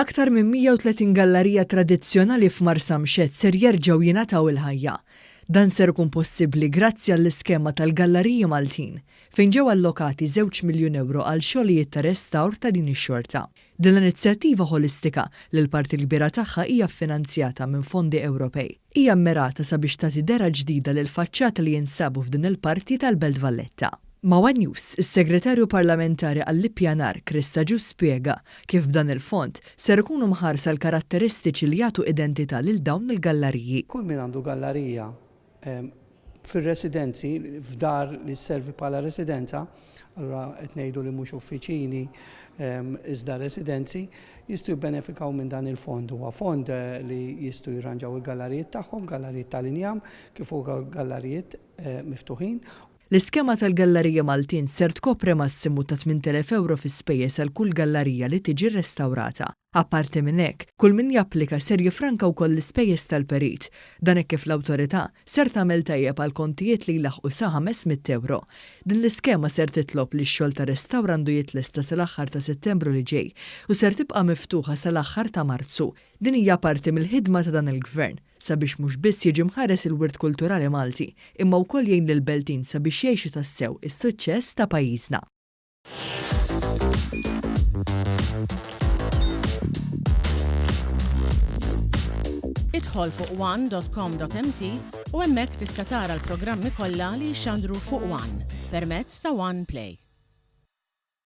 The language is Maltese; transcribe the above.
Aktar minn 130 gallerija tradizzjonali f'Marsa Mxed ser jerġgħu jingħataw il-ħajja. Dan ser ikun possibbli grazzi għall-iskema tal-Galleriji Maltin, fejn ġew allokati €2 miljun għal xogħlijiet ta' restawr ta' din ix-xorta. Din l-inizjattiva holistika li l-parti l-kbira tagħha hija ffinanzjata minn fondi Ewropej. Hija mmirata sabiex tagħti dera ġdida lil faċċati li jinsabu f'din il-parti tal-Belt Valletta. Ma' One News, is-Segretarju Parlamentari għall-Ippjanar Krista Ġu spjega kif b'dan il-fond ser ikunu mħarsa l-karatteristiċi li jagħtu identità lil dawn il-galleriji. Kull min għandu gallerija fir-residenzi, f'dar li sservi bħala residenza, allura qed ngħidu li mhux uffiċini iżda residenzi, jistgħu jibbenefikaw minn dan il-fond. Huwa fond li jistgħu jirranġaw il-gallerijiet tagħhom, gallerijiet tal-injam, kif ukoll gallerijiet miftuħin. L-iskema tal-Gallerija Maltin ser tkopre massimu ta' €8,000 fi spejjeż għal kull gallerija li tiġi rrestawrata. Apparti minn hekk, kull min japplika ser jifranka wkoll l-ispejjeż tal-perit. Dan hekk kif l-awtorità ser tagħmel tajjeb għal kontijiet li jlaħqu sa €500. Din l-iskema ser titlob li x-xogħol ta' restawrandu jitlesta sal-aħħar ta' Settembru li ġej u ser tibqa' miftuħa sal-aħħar ta' Marzu. Din hija parti mill-ħidma ta' dan il-Gvern sabiex mhux biss jiġi mħares il-wirt kulturali Malti, imma wkoll jgħin lill-Beltin sabiex jgħixu tassew is-suċċess ta' pajjiżna. Idħol fuq one.com.mt u hemmhekk tista' tara l-programmi kollha li jxandru fuq One permezz ta' One Play.